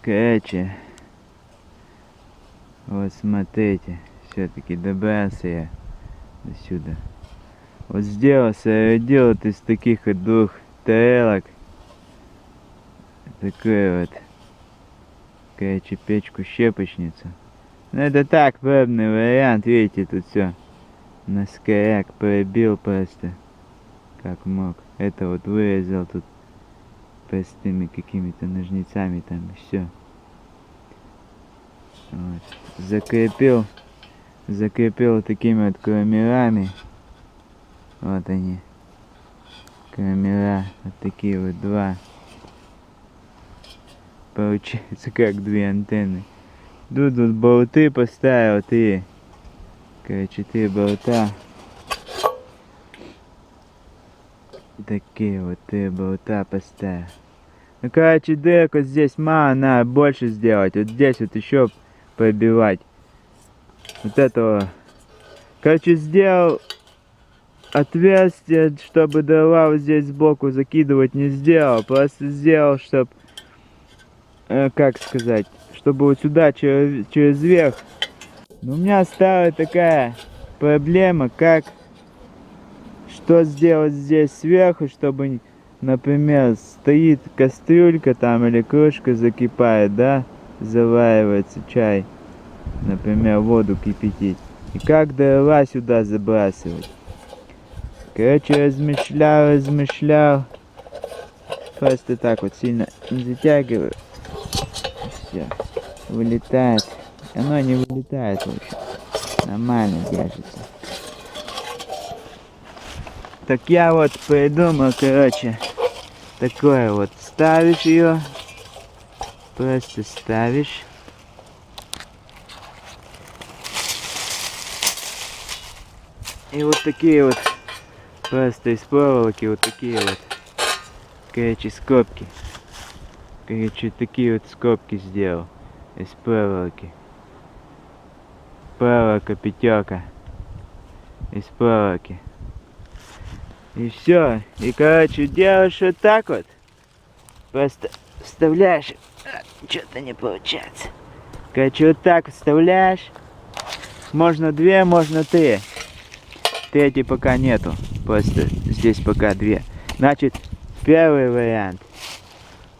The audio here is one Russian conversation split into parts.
Короче, вот смотрите, все-таки добрался я до сюда. Вот соорудил вот из таких вот двух тарелок такой вот, короче, печку-щепочницу. Ну это так, пробный вариант, видите, тут все на скоряк пробил просто, как мог. Это вот вырезал тут простыми какими-то ножницами там и все. Вот. Закрепил такими вот кромерами. Вот они, кромера, вот такие вот два. Получается как две антенны. Тут вот болты поставил, три. Короче, 3 болта. Такие вот 3 болта поставил. Ну, короче, дырку здесь мало, надо больше сделать. Вот здесь вот еще пробивать. Вот этого. Короче, сделал отверстие, чтобы дрова вот здесь сбоку закидывать не сделал. Просто сделал, чтобы, как сказать, чтобы вот сюда через верх. Но у меня стала такая проблема, как что сделать здесь сверху, чтобы, например, стоит кастрюлька там или кружка закипает, да, заваривается чай, например, воду кипятить. И как дрова сюда забрасывать? Короче, размышлял. Просто так вот сильно не затягиваю. Все, вылетает. Оно не вылетает вообще. Нормально держится. Так я вот придумал, короче, такое вот. Ставишь ее. Просто ставишь. И вот такие вот, просто из проволоки вот такие вот, короче, скобки. Короче, такие вот скобки сделал из проволоки. Проволока, пятерка из проволоки. И все. И, короче, делаешь вот так вот. Просто вставляешь. Что-то не получается. Короче, вот так вставляешь. Можно 2, можно 3. Третьей пока нету. Просто здесь пока 2. Значит, первый вариант.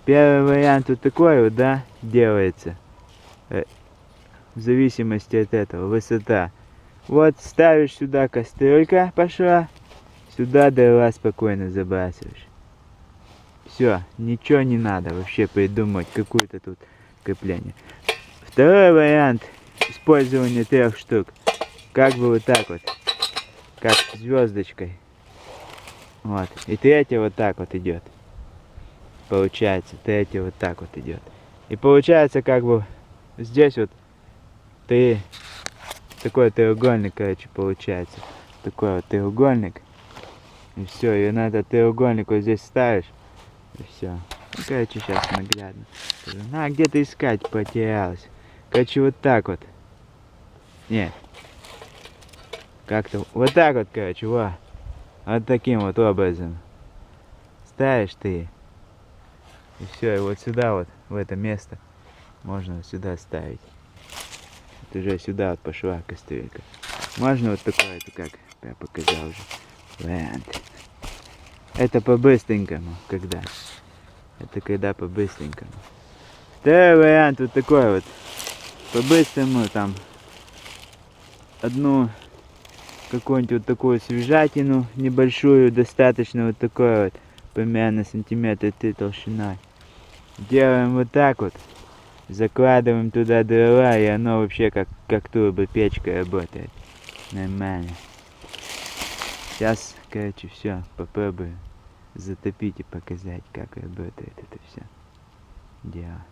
Первый вариант вот такой вот, да, делается. В зависимости от этого, высота. Вот ставишь сюда, кастрюлька пошла. Сюда дрова спокойно забрасываешь. Все, ничего не надо вообще придумать, какое-то тут крепление. Второй вариант использования 3 штук. Как бы вот так вот. Как звездочкой. Вот. И третья вот так вот идет. Получается, третья вот так вот идет. И получается как бы здесь вот такой треугольник, короче, получается. Такой вот треугольник. И все, и на этот треугольник вот здесь ставишь. И все. Ну, короче, сейчас наглядно. На, где-то искать потерялась. Короче, вот так вот. Нет. Как-то вот так вот, короче, во. Вот таким вот образом. Ставишь ты. И все, и вот сюда вот, в это место, можно сюда ставить. Вот уже сюда вот пошла кастрюлька. Можно вот такое, это как я показал уже. Вариант. Это по-быстренькому, когда. Это когда по-быстренькому. Второй вариант вот такой вот. По-быстрому там одну какую-нибудь вот такую свежатину небольшую, достаточно вот такой вот, примерно сантиметра 3 толщиной. Делаем вот так вот. Закладываем туда дрова, и оно вообще как турбопечка работает. Нормально. Сейчас, короче, все, попробую затопить и показать, как работает это все дело.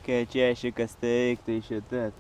Какая чашечка стоит, кто еще тот.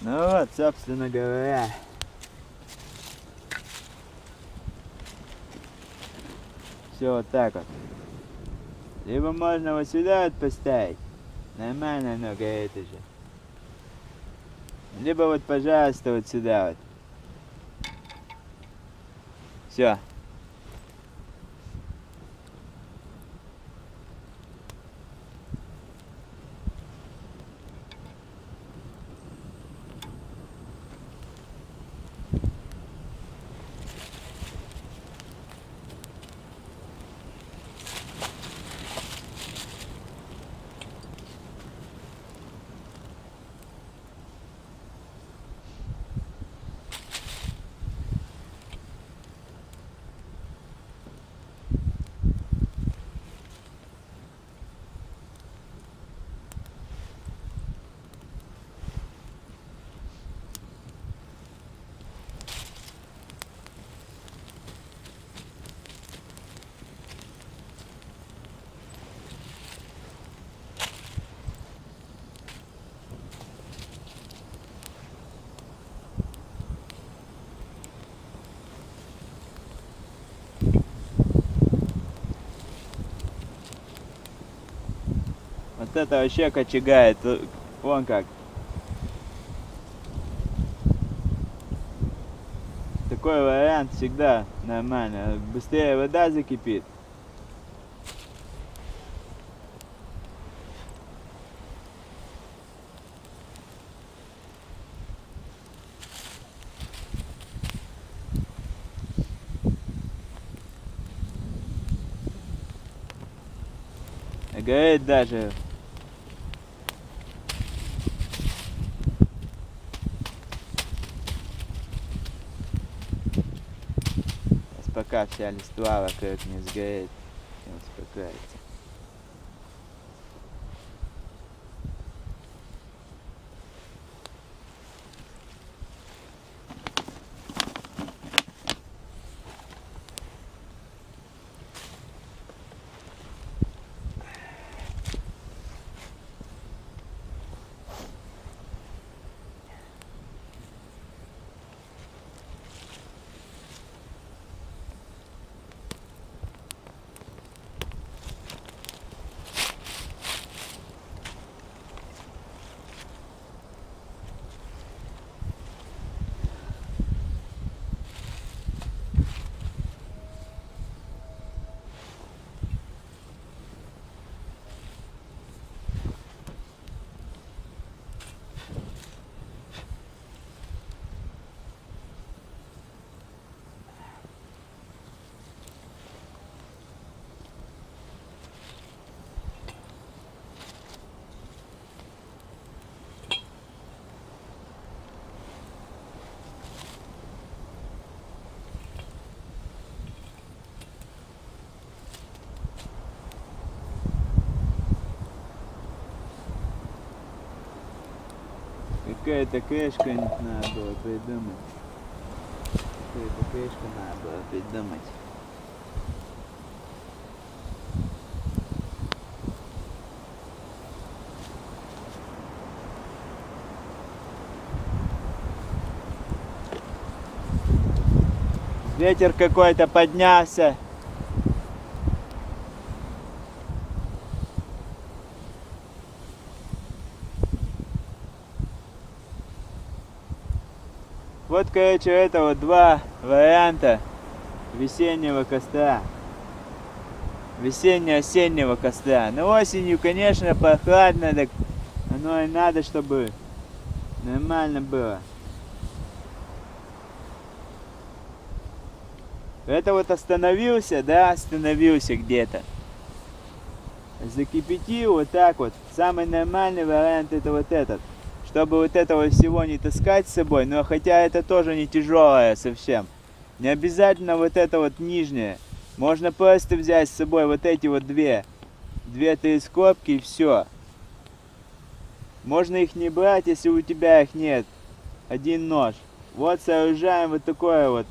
Ну вот, собственно говоря. Все вот так вот. Либо можно вот сюда вот поставить. Нормально много это же. Либо вот, пожалуйста, вот сюда вот. Все. Вот это вообще кочегает. Вон как. Такой вариант всегда нормально. Быстрее вода закипит. Горит даже. Сейчас пока вся листва вокруг не сгорит, и успокоится. Какая-то крышка надо было придумать. Какую-то крышку надо было придумать. Ветер какой-то поднялся. Вот, короче, это вот два варианта весеннего костра. Весенне-осеннего костра. Но осенью, конечно, прохладно, так оно и надо, чтобы нормально было. Это вот остановился, да, остановился где-то. Закипятил вот так вот. Самый нормальный вариант это вот этот. Чтобы вот этого всего не таскать с собой, но хотя это тоже не тяжелое совсем. Не обязательно вот это вот нижнее. Можно просто взять с собой вот эти вот две-три скобки и все. Можно их не брать, если у тебя их нет. Один нож. Вот сооружаем вот такое вот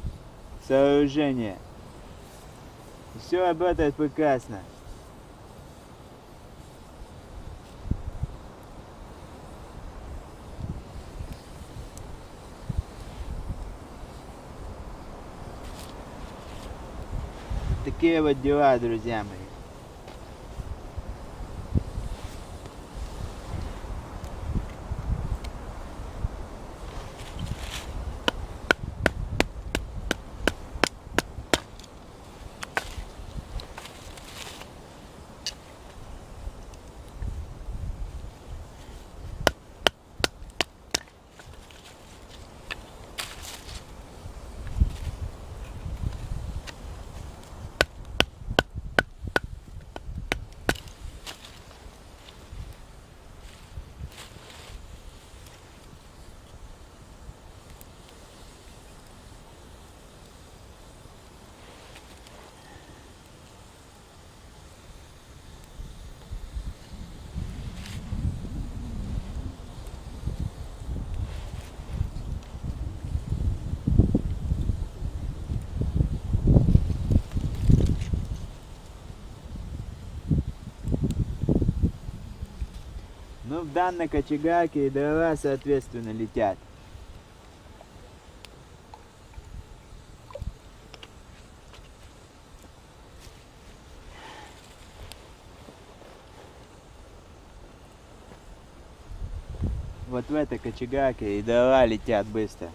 сооружение. Все работает прекрасно. Такие вот дела, друзья мои. Ну, в данной кочегарке и дрова, соответственно, летят. вот в этой кочегарке и дрова летят быстро.